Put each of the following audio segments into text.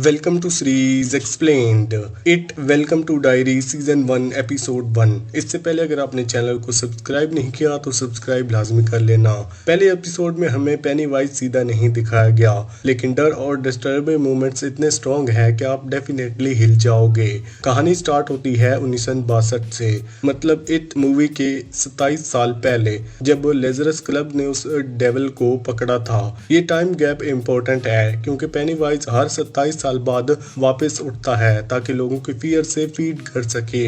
Welcome to series explained it. Welcome to diary season 1 episode 1। इससे पहले अगर आपने चैनल को सब्सक्राइब नहीं किया तो सब्सक्राइब लाजमी कर लेना। पहले एपिसोड में हमें पेनीवाइज सीधा नहीं दिखाया गया, लेकिन डर और डिस्टर्बिंग मोमेंट्स इतने स्ट्रॉन्ग है कि आप डेफिनेटली हिल जाओगे। कहानी स्टार्ट होती है 1962 से, मतलब इट मूवी के 27 साल पहले, जब लेजरस क्लब ने उस डेविल को पकड़ा था। ये टाइम गैप इम्पोर्टेंट है क्योंकि पेनीवाइज हर 27 साल बाद वापस उठता है ताकि लोगों के फियर से फीड कर सके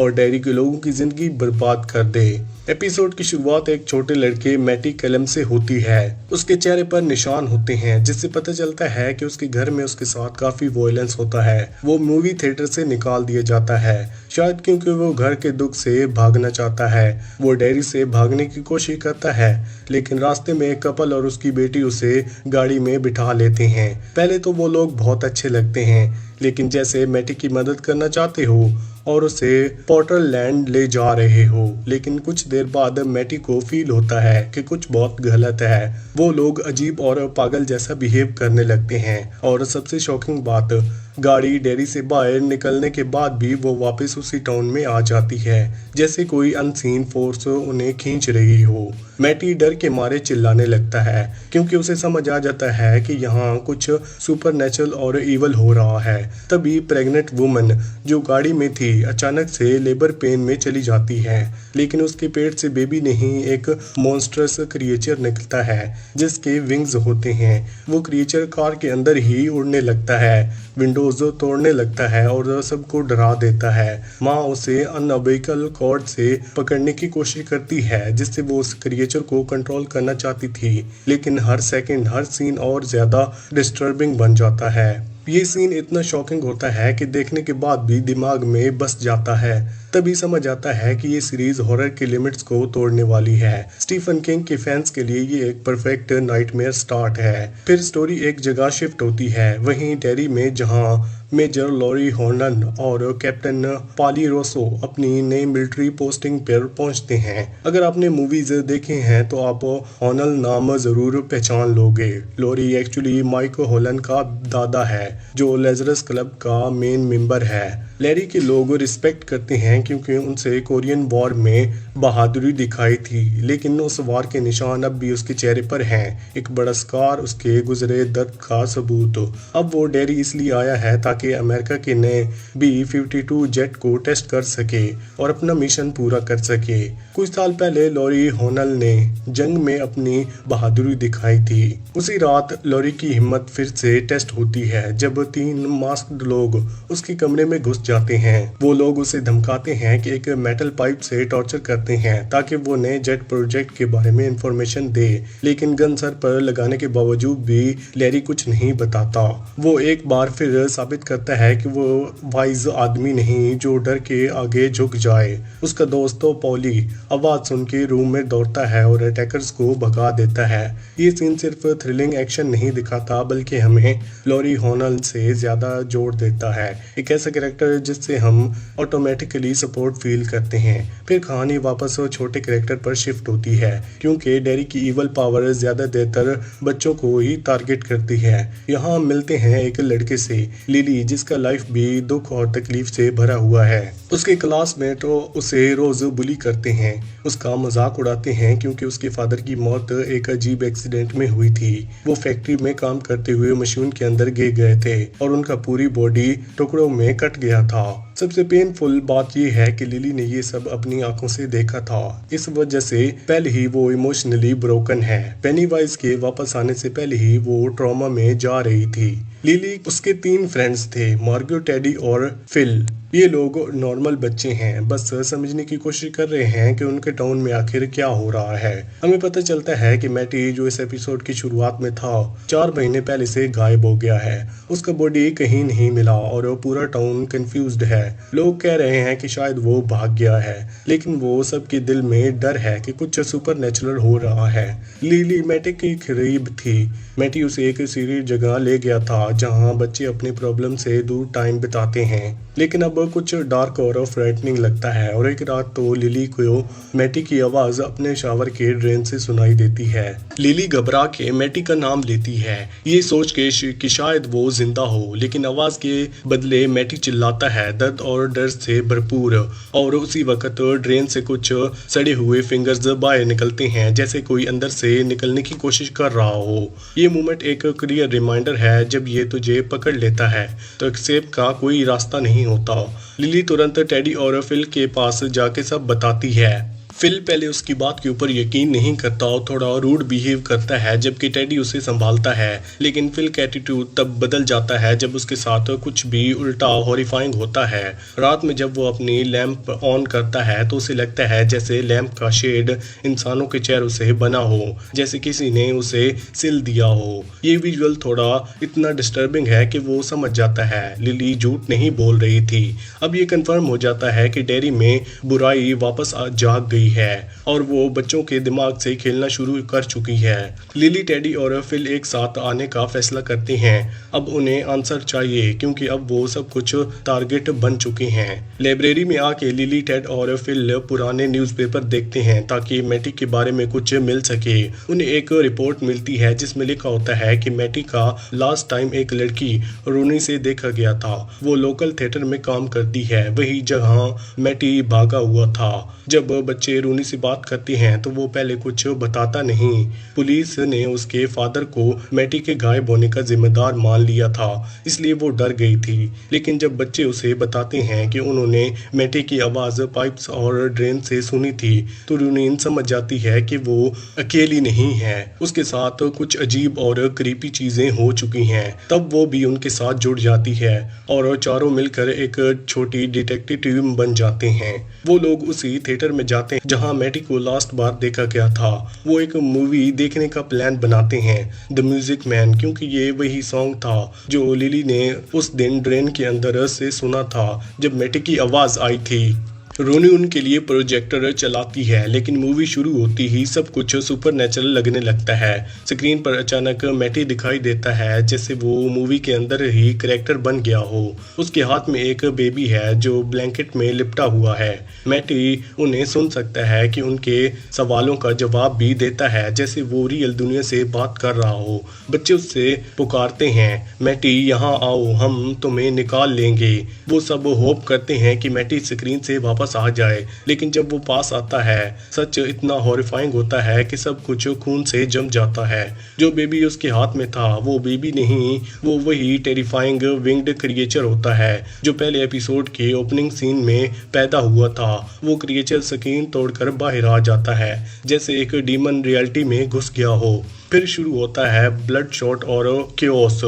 और डेरी के लोगों की जिंदगी बर्बाद कर दे। एपिसोड की शुरुआत एक छोटे लड़के मैटी कलम से होती है। उसके चेहरे पर निशान होते हैं जिससे पता चलता है कि उसके घर में उसके साथ काफी वायलेंस होता है। वो मूवी थिएटर से निकाल दिया जाता है, शायद क्योंकि वो घर के दुख से भागना चाहता है। वो डेरी से भागने की कोशिश करता है, लेकिन रास्ते में एक कपल और उसकी बेटी उसे गाड़ी में बिठा लेते हैं। पहले तो वो लोग बहुत अच्छे लगते हैं, लेकिन जैसे मैटी की मदद करना चाहते हो और उसे पोर्टलैंड ले जा रहे हो, लेकिन कुछ देर बाद मैटी को फील होता है कि कुछ बहुत गलत है। वो लोग अजीब और पागल जैसा बिहेव करने लगते हैं और सबसे शॉकिंग बात, गाड़ी डेरी से बाहर निकलने के बाद भी वो वापस उसी टाउन में आ जाती है, जैसे कोई अनसीन फोर्स उन्हें खींच रही हो। मैटी डर के मारे चिल्लाने लगता है क्योंकि उसे समझ आ जाता है कि यहाँ कुछ सुपरनेचुरल और इवल हो रहा है। तभी प्रेग्नेंट वुमन जो गाड़ी में थी अचानक से लेबर पेन में चली जाती है, लेकिन उसके पेट से बेबी नहीं एक मॉन्स्टरस क्रिएचर निकलता है जिसके विंग्स होते हैं। वो क्रिएचर कार के अंदर ही उड़ने लगता है, विंडोज तोड़ने लगता है और सबको डरा देता है। माँ उसे अनअबेकल कॉर्ड से पकड़ने की कोशिश करती है जिससे वो उस क्रिएचर को कंट्रोल करना चाहती थी, लेकिन हर सेकंड हर सीन और ज्यादा डिस्टर्बिंग बन जाता है। ये सीन इतना शॉकिंग होता है कि देखने के बाद भी दिमाग में बस जाता है। तभी समझ आता है कि ये सीरीज हॉरर के लिमिट्स को तोड़ने वाली है। स्टीफन किंग के फैंस के लिए ये एक परफेक्ट नाइटमेयर स्टार्ट है। फिर स्टोरी एक जगह शिफ्ट होती है, वहीं डेरी में, जहां मेजर लॉरी हॉर्नन और कैप्टन पाली रोसो अपनी नई मिलिट्री पोस्टिंग पर पहुंचते हैं। अगर आपने मूवीज देखे हैं तो आप हॉर्नल नाम जरूर पहचान लोगे। लॉरी एक्चुअली माइक हॉलन का दादा है जो लेजरस क्लब का मेन मेंबर है। लैरी के लोग रिस्पेक्ट करते हैं क्योंकि उनसे कोरियन वॉर में बहादुरी दिखाई थी, लेकिन उस वार के निशान अब भी उसके चेहरे पर हैं, एक बड़ा स्कार, उसके गुजरे दर्द का सबूत। अब वो डेरी इसलिए आया है ताकि अमेरिका के नए B-52 जेट को टेस्ट कर सके और अपना मिशन पूरा कर सके। कुछ साल पहले लॉरी हॉर्नल ने जंग में अपनी बहादुरी दिखाई थी। उसी रात लॉरी की हिम्मत फिर से टेस्ट होती है जब 3 मास्क्ड लोग उसके कमरे में घुस जाते हैं। वो लोग उसे धमकाते हैं कि एक मेटल पाइप से टॉर्चर करते हैं ताकि वो नए जेट प्रोजेक्ट के बारे में इंफॉर्मेशन दे, लेकिन गन सर पर लगाने के बावजूद भी लैरी कुछ नहीं बताता। वो एक बार फिर साबित करता है कि वो वाइज आदमी नहीं जो डर के आगे झुक जाए। उसका दोस्त पॉली आवाज सुन के रूम में दौड़ता है और अटैकर्स को भगा देता है। ये सीन सिर्फ थ्रिलिंग एक्शन नहीं दिखाता बल्कि हमें लॉरी हॉर्नल से ज्यादा जोड़ देता है, एक ऐसा कैरेक्टर जिससे हम ऑटोमेटिकली सपोर्ट फील करते हैं। फिर कहानी वापस छोटे कैरेक्टर पर शिफ्ट होती है क्योंकि डेरी की इवल पावर ज्यादा देर बच्चों को ही टारगेट करती है। यहाँ हम मिलते हैं एक लड़के से, लिली, जिसका लाइफ भी दुख और तकलीफ से भरा हुआ है। उसके क्लासमेट उसे रोज बुली करते हैं, उसका मजाक उड़ाते हैं क्योंकि उसके फादर की मौत एक अजीब एक्सीडेंट में हुई थी। वो फैक्ट्री में काम करते हुए मशीन के अंदर गिर गए थे और उनका पूरी बॉडी टुकड़ों में कट गया था। सबसे पेनफुल बात यह है कि लिली ने ये सब अपनी आंखों से देखा था, इस वजह से पहले ही वो इमोशनली ब्रोकन है। पेनीवाइज के वापस आने से पहले ही वो ट्रॉमा में जा रही थी। लिली, उसके 3 फ्रेंड्स थे, मार्गो, टेडी और फिल। ये लोग नॉर्मल बच्चे हैं, बस समझने की कोशिश कर रहे हैं कि उनके टाउन में आखिर क्या हो रहा है। हमें पता चलता है कि मैटी, जो इस एपिसोड की शुरुआत में था, 4 महीने पहले से गायब हो गया है। उसका बॉडी कहीं नहीं मिला और वो पूरा टाउन कंफ्यूज्ड है। लोग कह रहे हैं कि शायद वो भाग गया है, लेकिन वो सबके दिल में डर है कि कुछ सुपरनेचुरल हो रहा है। लिली मैटी की करीब थी। मैटी उसे एक सीक्रेट जगह ले गया था जहां बच्चे अपनी प्रॉब्लम से दूर टाइम बिताते हैं। लेकिन अब कुछ डार्क और फ्रेटनिंग लगता है। और एक रात तो लिली को मैटी की आवाज़ अपने शावर के ड्रेन से सुनाई देती है। लिली घबरा के मैटी का नाम लेती है, ये सोच के कि शायद वो जिंदा हो, लेकिन आवाज़ के बदले मैटी चिल्लाता है, दर्द और डर से भरपूर। और उसी वक्त ड्रेन से कुछ सड़े हुए फिंगर्स बाहर निकलते हैं, जैसे कोई अंदर से निकलने की कोशिश कर रहा हो। ये मोमेंट एक क्लियर रिमाइंडर है, जब ये तुझे पकड़ लेता है तो एस्केप का कोई रास्ता नहीं होता। लिली तुरंत टेडी और फिल के पास जाके सब बताती है। फिल पहले उसकी बात के ऊपर यकीन नहीं करता और थोड़ा रूड बिहेव करता है, जबकि टेडी उसे संभालता है। लेकिन फिल का एटीट्यूड तब बदल जाता है जब उसके साथ कुछ भी उल्टा हॉरिफाइंग होता है। रात में जब वो अपनी लैंप ऑन करता है तो उसे लगता है जैसे लैंप का शेड इंसानों के चेहरों से बना हो, जैसे किसी ने उसे सिल दिया हो। ये विजुअल थोड़ा इतना डिस्टर्बिंग है कि वो समझ जाता है लिली झूठ नहीं बोल रही थी। अब ये कंफर्म हो जाता है कि डेयरी में बुराई वापस जाग गई है और वो बच्चों के दिमाग से खेलना शुरू कर चुकी है। लिली, टेडी और फिल एक साथ आने का फैसला करते हैं। अब उन्हें आंसर चाहिए क्योंकि अब वो सब कुछ टारगेट बन चुके हैं। लाइब्रेरी में आके लिली, टेड और फिल पुराने न्यूज़पेपर देखते हैं ताकि मैटी के बारे में कुछ मिल सके। उन्हें एक रिपोर्ट मिलती है जिसमें लिखा होता है कि मैटी का लास्ट टाइम एक लड़की रोनी से देखा गया था। वो लोकल थिएटर में काम करती है, वही जगह मैटी भागा हुआ था। जब बच्चे रोनी से बात करते हैं तो वो पहले कुछ बताता नहीं। पुलिस ने उसके फादर को मैटी के गायब होने का जिम्मेदार मान लिया था, इसलिए वो डर गई थी। लेकिन जब बच्चे उसे बताते हैं कि उन्होंने मैटी की आवाज़ पाइप्स और ड्रेन से सुनी थी तो रोनी समझ जाती है कि वो अकेली नहीं है, उसके साथ कुछ अजीब और क्रीपी चीज़ें हो चुकी हैं। तब वो भी उनके साथ जुड़ जाती है और चारों मिलकर एक छोटी डिटेक्टिव टीम बन जाते हैं। वो लोग उसी थिएटर में जाते हैं जहां मैटी को लास्ट बार देखा गया था। वो एक मूवी देखने का प्लान बनाते हैं, द म्यूजिक मैन, क्योंकि ये वही सॉन्ग था जो लिली ने उस दिन ड्रेन के अंदर से सुना था जब मैटी की आवाज़ आई थी। रोनी उनके लिए प्रोजेक्टर चलाती है, लेकिन मूवी शुरू होती ही सब कुछ सुपरनैचुरल लगने लगता है। स्क्रीन पर अचानक मैटी दिखाई देता है जैसे वो मूवी के अंदर ही कैरेक्टर बन गया हो। उसके हाथ में एक बेबी है जो ब्लैंकेट में लिपटा हुआ है। मैटी उन्हें सुन सकता है कि उनके सवालों का जवाब भी देता है जैसे वो रियल दुनिया से बात कर रहा हो। बच्चे उससे पुकारते हैं, मैटी यहाँ आओ, हम तुम्हें निकाल लेंगे। वो सब होप करते हैं कि मैटी स्क्रीन से वापस आ जाए, लेकिन जब वो पास आता है सच इतना हॉरिफाइंग होता है कि सब कुछ खून से जम जाता है। जो बेबी उसके हाथ में था वो बेबी नहीं, वो वही टेरिफाइंग विंग्ड क्रिएचर होता है जो पहले एपिसोड के ओपनिंग सीन में पैदा हुआ था। वो क्रिएचर स्क्रीन तोड़कर बाहर आ जाता है जैसे एक डीमन रियलिटी में घुस गया हो। फिर शुरू होता है ब्लड शॉट और क्योस।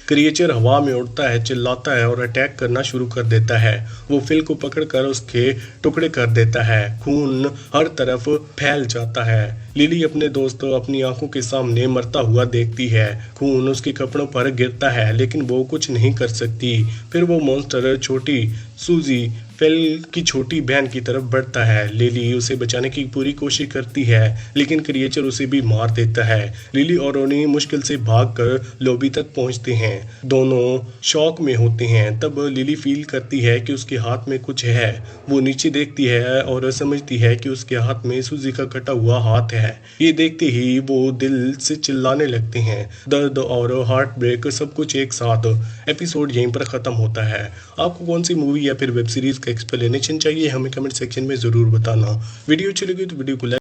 क्रिएचर हवा में उड़ता है, चिल्लाता है और अटैक करना शुरू कर देता है। वो फिल को पकड़कर उसके टुकड़े कर देता है, खून हर तरफ फैल जाता है। लिली अपने दोस्त अपनी आंखों के सामने मरता हुआ देखती है, खून उसके कपड़ों पर गिरता है लेकिन वो कुछ नहीं कर सकती। फिर वो मॉन्स्टर छोटी सूजी, फिल की छोटी बहन की तरफ बढ़ता है। लिली उसे बचाने की पूरी कोशिश करती है लेकिन क्रिएचर उसे भी मार देता है। लिली और रोनी मुश्किल से भागकर लॉबी तक पहुंचते हैं। दोनों शॉक में होते हैं। तब लिली फील करती है कि उसके हाथ में कुछ है। वो नीचे देखती है और समझती है कि उसके हाथ में सूजी का कटा हुआ हाथ है। ये देखते ही वो दिल से चिल्लाने लगते हैं। दर्द और हार्ट ब्रेक सब कुछ एक साथ। एपिसोड यहीं पर खत्म होता है। आपको कौन सी मूवी या फिर वेब सीरीज का एक्सप्लेनेशन चाहिए हमें कमेंट सेक्शन में ज़रूर बताना। वीडियो अच्छी लगी तो वीडियो को लाइक